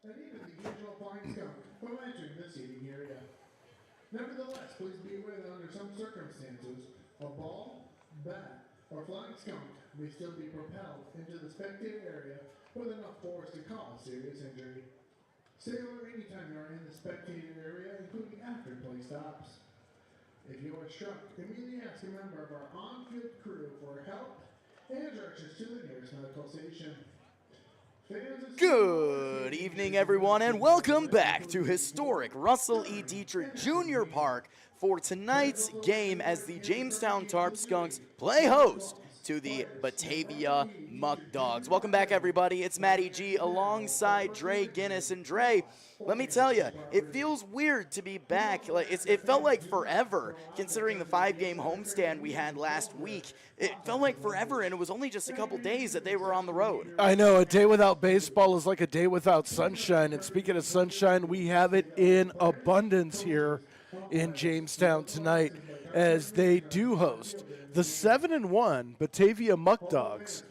and even the usual flying skunk from entering the seating area. Nevertheless, please be aware that under some circumstances, a ball, bat, or flying skunk may still be propelled into the spectator area with enough force to cause serious injury. Say hello anytime you are in the spectator area, including after play stops. If you are struck, immediately ask a member of our on-field crew for help and directions to the nearest medical station. Good evening, everyone, and welcome back to historic Russell E. Dietrich Jr. Park for tonight's game as the Jamestown Tarp Skunks play host to the Batavia Muckdogs. Welcome back, everybody. It's Matty G alongside Dre Guinness. And Dre, let me tell you, it feels weird to be back. It felt like forever, considering the 5-game homestand we had last week. It felt like forever, and it was only just a couple days that they were on the road. I know, a day without baseball is like a day without sunshine. And speaking of sunshine, we have it in abundance here in Jamestown tonight as they do host the 7-1 Batavia Muckdogs.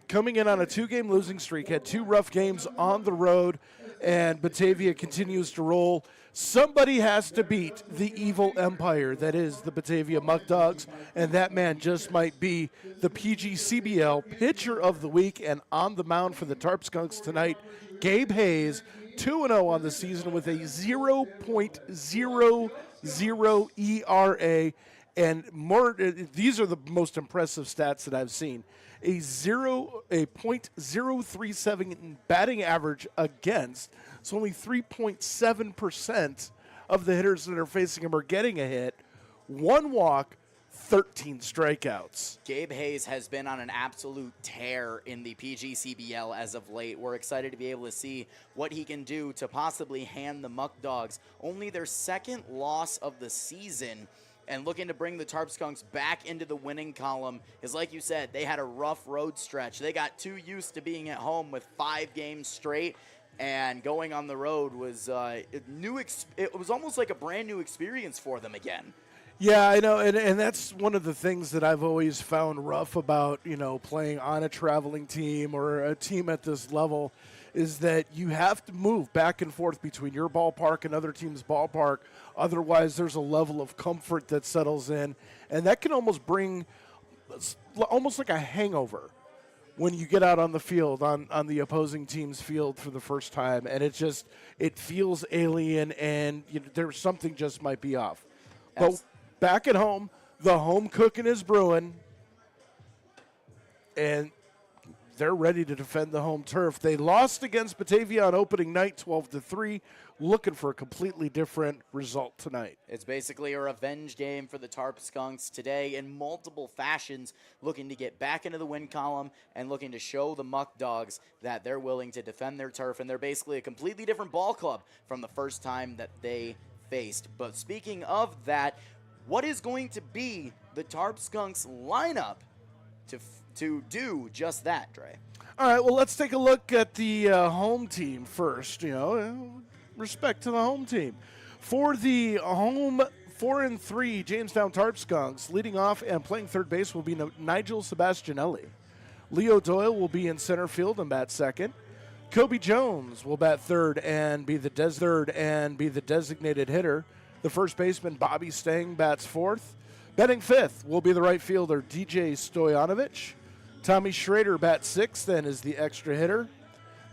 Coming in on a 2-game losing streak, had 2 rough games on the road, and Batavia continues to roll. Somebody has to beat the evil empire that is the Batavia Muckdogs, and that man just might be the PGCBL Pitcher of the Week. And on the mound for the Tarp Skunks tonight, Gabe Hayes, 2-0 on the season with a 0.00 ERA. And more, these are the most impressive stats that I've seen. A .037 batting average against. So only 3.7% of the hitters that are facing him are getting a hit. 1 walk, 13 strikeouts. Gabe Hayes has been on an absolute tear in the PGCBL as of late. We're excited to be able to see what he can do to possibly hand the Muckdogs only their 2nd loss of the season. And looking to bring the Tarp Skunks back into the winning column is, like you said, they had a rough road stretch. They got too used to being at home with 5 games straight, and going on the road was it was almost like a brand new experience for them again. Yeah, I know, and that's one of the things that I've always found rough about, playing on a traveling team or a team at this level, is that you have to move back and forth between your ballpark and other teams' ballpark. Otherwise, there's a level of comfort that settles in, and that can almost bring almost like a hangover when you get out on the field, on the opposing team's field for the first time, and it feels alien, and there's something just might be off. But back at home, the home cooking is brewing, and they're ready to defend the home turf. They lost against Batavia on opening night, 12-3, looking for a completely different result tonight. It's basically a revenge game for the Tarp Skunks today in multiple fashions, looking to get back into the win column and looking to show the Muckdogs that they're willing to defend their turf, and they're basically a completely different ball club from the first time that they faced. But speaking of that, what is going to be the Tarp Skunks lineup to do just that, Dre? All right, well, let's take a look at the home team first. Respect to the home team. For the home 4-3 Jamestown Tarp Skunks, leading off and playing third base will be Nigel Sebastianelli. Leo Doyle will be in center field and bat second. Kobe Jones will bat third and be the designated hitter. The first baseman, Bobby Stang, bats fourth. Batting fifth will be the right fielder, DJ Stoyanovich. Tommy Schrader bats sixth and is the extra hitter.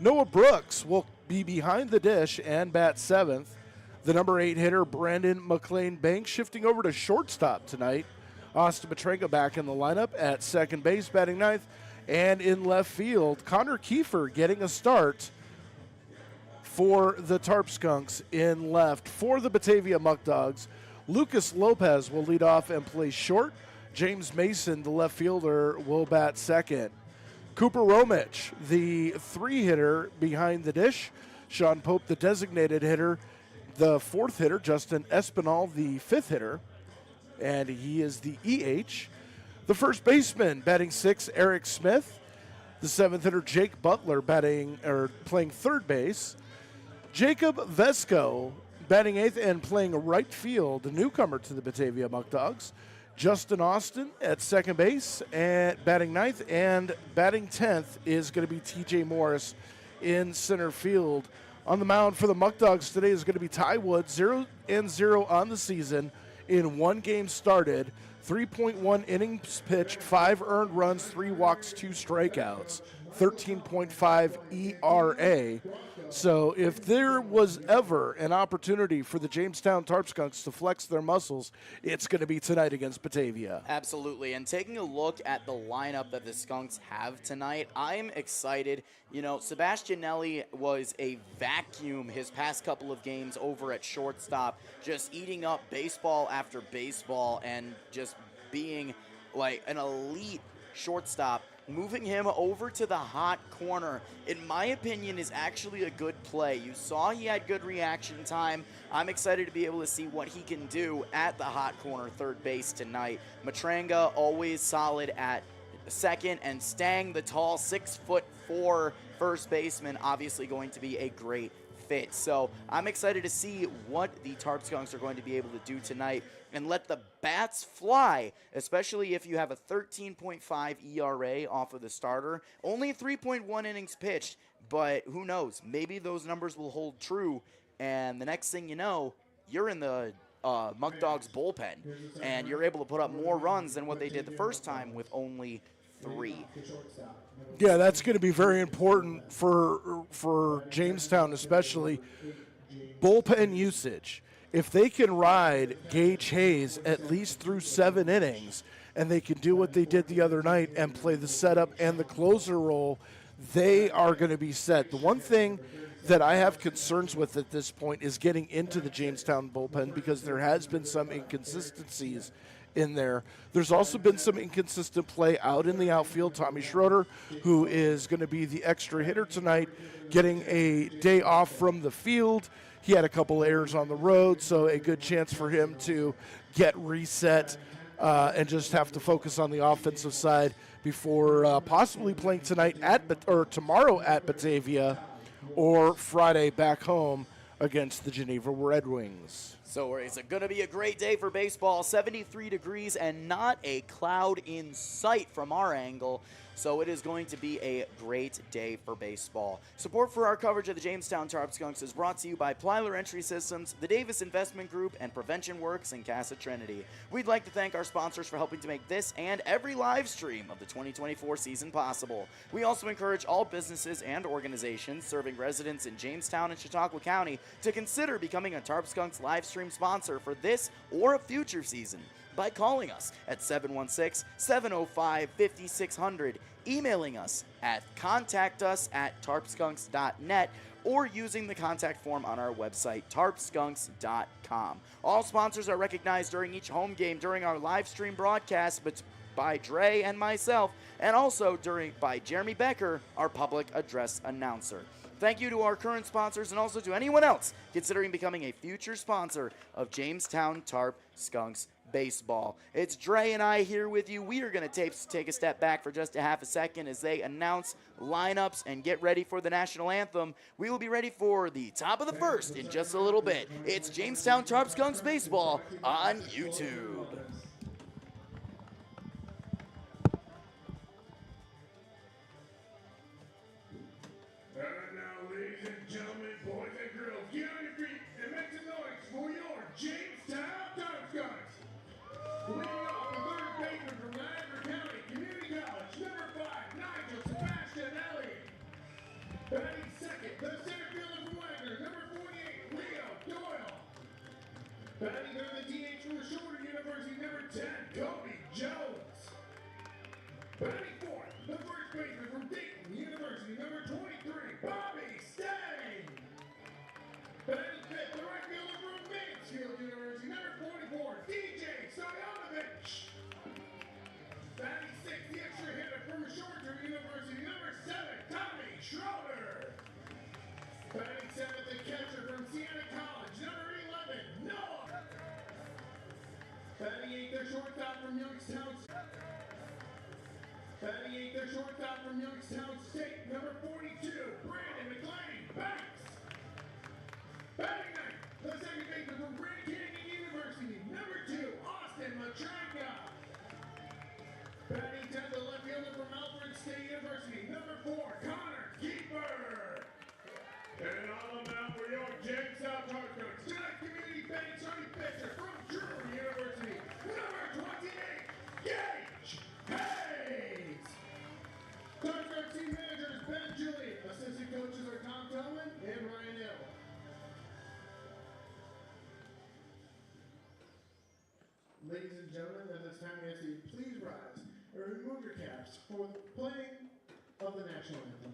Noah Brooks will be behind the dish and bat seventh. The number 8 hitter, Brandon McLean Banks, shifting over to shortstop tonight. Austin Petrenko back in the lineup at second base, batting ninth. And in left field, Connor Kiefer getting a start for the Tarp Skunks in left. For the Batavia Muckdogs, Lucas Lopez will lead off and play short. James Mason, the left fielder, will bat second. Cooper Romich, the 3 hitter behind the dish. Sean Pope, the designated hitter. The 4th hitter, Justin Espinal, the 5th hitter, and he is the EH. The first baseman, batting 6, Eric Smith. The 7th hitter, Jake Butler, playing third base. Jacob Vesco, batting 8th and playing right field, a newcomer to the Batavia Muckdogs. Justin Austin at second base and batting 9th, and batting 10th is going to be TJ Morris. in center field. On the mound for the Muckdogs today is going to be Ty Wood, 0-0 on the season in 1 game started, 3.1 innings pitched, 5 earned runs, 3 walks, 2 strikeouts, 13.5 ERA. So if there was ever an opportunity for the Jamestown Tarp Skunks to flex their muscles, it's going to be tonight against Batavia. Absolutely. And taking a look at the lineup that the Skunks have tonight, I'm excited. You know, Sebastianelli was a vacuum his past couple of games over at shortstop, just eating up baseball after baseball and just being like an elite shortstop. Moving him over to the hot corner, in my opinion, is actually a good play. You saw he had good reaction time. I'm excited to be able to see what he can do at the hot corner third base tonight. Matranga always solid at second, and Stang, the tall 6'4" first baseman, obviously going to be a great fit. So I'm excited to see what the Tarp Skunks are going to be able to do tonight and let the bats fly, especially if you have a 13.5 ERA off of the starter. Only 3.1 innings pitched, but who knows? Maybe those numbers will hold true, and the next thing you know, you're in the Muckdogs bullpen, and you're able to put up more runs than what they did the first time with only 3. Yeah, that's going to be very important for Jamestown, especially bullpen usage. If they can ride Gage Hayes at least through 7 innings, and they can do what they did the other night and play the setup and the closer role, they are going to be set. The one thing that I have concerns with at this point is getting into the Jamestown bullpen, because there has been some inconsistencies in there. There's also been some inconsistent play out in the outfield. Tommy Schroeder, who is going to be the extra hitter tonight, getting a day off from the field. He had a couple errors on the road, so a good chance for him to get reset and just have to focus on the offensive side before possibly playing tonight or tomorrow at Batavia, or Friday back home against the Geneva Red Wings. So it's going to be a great day for baseball. 73 degrees and not a cloud in sight from our angle. So it is going to be a great day for baseball. Support for our coverage of the Jamestown Tarp Skunks is brought to you by Plyler Entry Systems, the Davis Investment Group, and Prevention Works in Casa Trinity. We'd like to thank our sponsors for helping to make this and every live stream of the 2024 season possible. We also encourage all businesses and organizations serving residents in Jamestown and Chautauqua County to consider becoming a Tarp Skunks live stream sponsor for this or a future season by calling us at 716-705-5600, emailing us at contactus@tarpskunks.net, or using the contact form on our website, tarpskunks.com. All sponsors are recognized during each home game during our live stream broadcast by Dre and myself, and also by Jeremy Becker, our public address announcer. Thank you to our current sponsors and also to anyone else considering becoming a future sponsor of Jamestown Tarp Skunks baseball. It's Dre and I here with you. We are going to take a step back for just a half a second as they announce lineups and get ready for the national anthem. We will be ready for the top of the first in just a little bit. It's Jamestown Tarp Skunks baseball on YouTube. And now, ladies and gentlemen, boys and girls, get on your feet and make some noise for your Jamestown Tarp Skunks. Leading off the third baseman from Niagara County Community College, number 5, Nigel Sebastianelli. Batting second, the center fielder from Wagner, number 48, Leo Doyle. Batting third, the DH from Shorter University, number 10, Kobe Jones. Batting fourth, the first baseman from Dayton University, number 23, Bobby Stang. Batting fifth, the right fielder from Mansfield University, number 44, DJ Stoyanovich. Batting sixth, the extra hitter from Shorter University, number 7, Tommy Schroeder. Batting seventh, the catcher from Siena College, number 11, Noah. Batting eighth, the shortstop from Youngstown. Batting eighth, the shortstop from Youngstown State, number 42, Brandon McLean Banks. Batting ninth, the second baseman from Grand Canyon University, number 2, Austin Matranga. Batting 10th, the left fielder from Alfred State University, number 4, Connor Keeper. of the national anthem.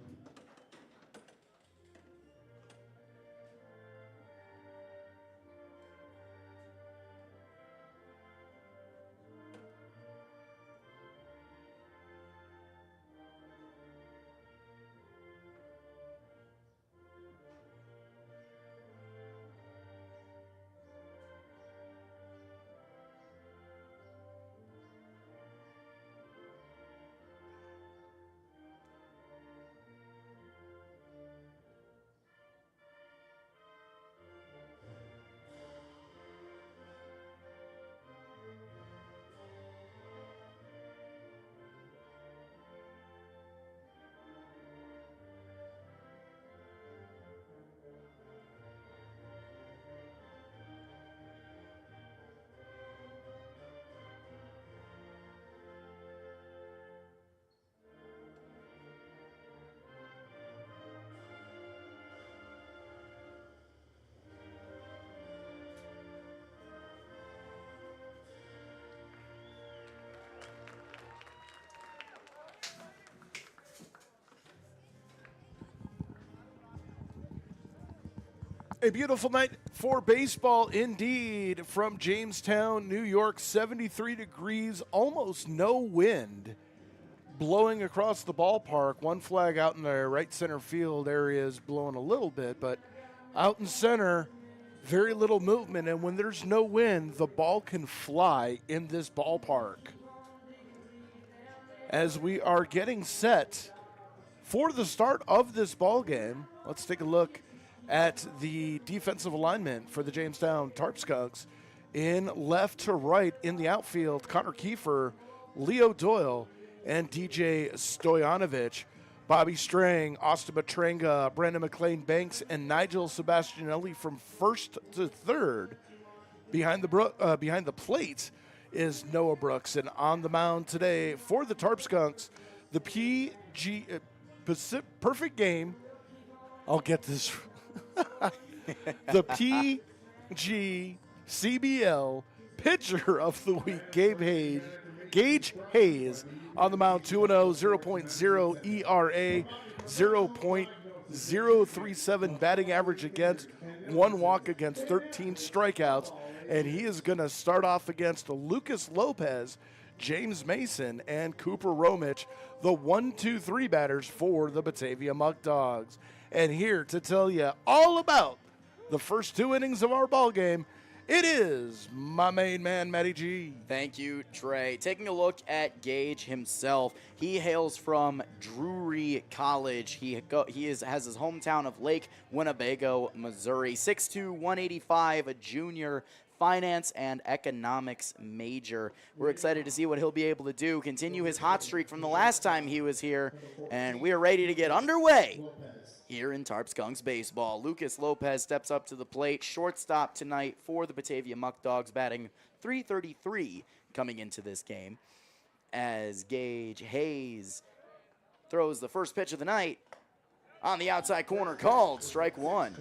A beautiful night for baseball indeed from Jamestown, New York. 73 degrees, almost no wind blowing across the ballpark. One flag out in the right center field area is blowing a little bit, but out in center, very little movement. And when there's no wind, the ball can fly in this ballpark. As we are getting set for the start of this ball game, let's take a look at the defensive alignment for the Jamestown Tarp Skunks. In left to right in the outfield, Connor Kiefer, Leo Doyle, and DJ Stoyanovich. Bobby Strang, Austin Matranga, Brandon McLean Banks, and Nigel Sebastianelli from first to third. Behind the plate is Noah Brooks. And on the mound today for the Tarp Skunks, the perfect game. I'll get this. The PGCBL pitcher of the week, Gage Hayes, on the mound, 2-0, 0.0 ERA, 0.037 batting average against, 1 walk against, 13 strikeouts, and he is going to start off against Lucas Lopez, James Mason, and Cooper Romich, the 1-2-3 batters for the Batavia Muckdogs. And here to tell you all about the first 2 innings of our ball game, it is my main man, Matty G. Thank you, Trey. Taking a look at Gage himself, he hails from Drury College. He has his hometown of Lake Winnebago, Missouri. 6'2", 185, a junior, finance and economics major. We're excited to see what he'll be able to do, continue his hot streak from the last time he was here, and we are ready to get underway here in Tarp Skunks baseball. Lucas Lopez steps up to the plate, shortstop tonight for the Batavia Muckdogs, batting .333 coming into this game, as Gage Hayes throws the first pitch of the night on the outside corner, called strike 1.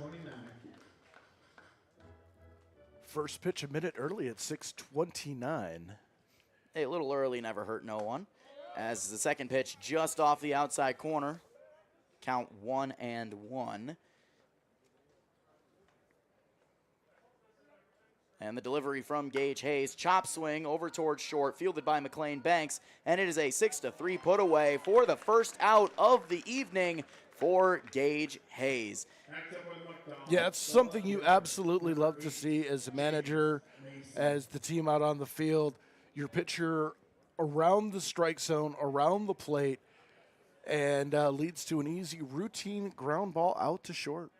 First pitch a minute early at 6:29. Hey, a little early never hurt no one, as the second pitch just off the outside corner. Count 1-1. And the delivery from Gage Hayes. Chop swing over towards short, fielded by McLean Banks. And it is a 6-3 put away for the first out of the evening for Gage Hayes. Yeah, it's something you absolutely love to see as a manager, as the team out on the field. Your pitcher around the strike zone, around the plate, and leads to an easy routine ground ball out to short.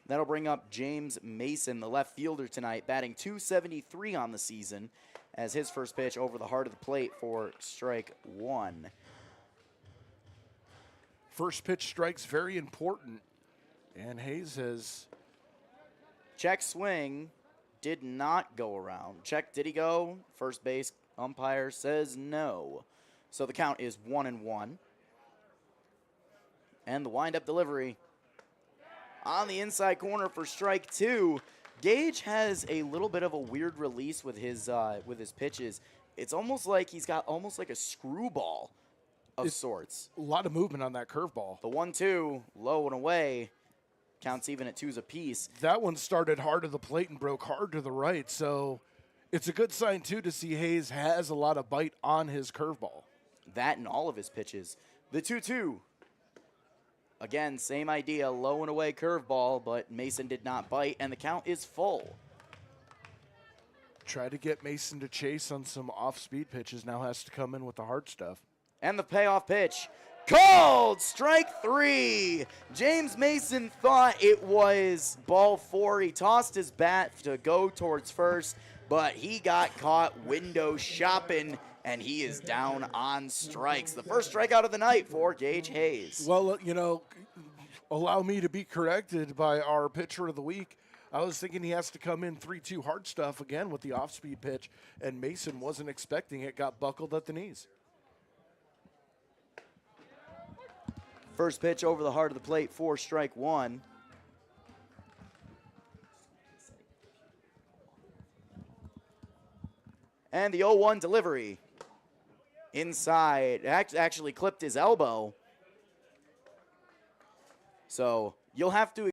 That'll bring up James Mason, the left fielder tonight, batting .273 on the season, as his first pitch over the heart of the plate for strike 1. First pitch strikes very important, and Hayes has... Check swing did not go around. Check, did he go? First base umpire says no. So the count is 1-1. And the windup delivery on the inside corner for strike 2. Gage has a little bit of a weird release with his pitches. It's almost like he's got almost like a screwball of sorts. A lot of movement on that curveball. The 1-2, low and away, counts even at 2s apiece. That one started hard to the plate and broke hard to the right, so it's a good sign, too, to see Hayes has a lot of bite on his curveball. That and all of his pitches. The 2-2. Again, same idea, low and away curveball, but Mason did not bite, and the count is full. Try to get Mason to chase on some off-speed pitches. Now has to come in with the hard stuff. And the payoff pitch. Called! Strike 3! James Mason thought it was ball 4. He tossed his bat to go towards first, but he got caught window shopping, and he is down on strikes. The first strikeout of the night for Gage Hayes. Well, you know, allow me to be corrected by our pitcher of the week. I was thinking he has to come in 3-2 hard stuff again with the off-speed pitch, and Mason wasn't expecting it, got buckled at the knees. First pitch over the heart of the plate for strike 1. And the 0-1 delivery. Inside. Actually clipped his elbow. So you'll have to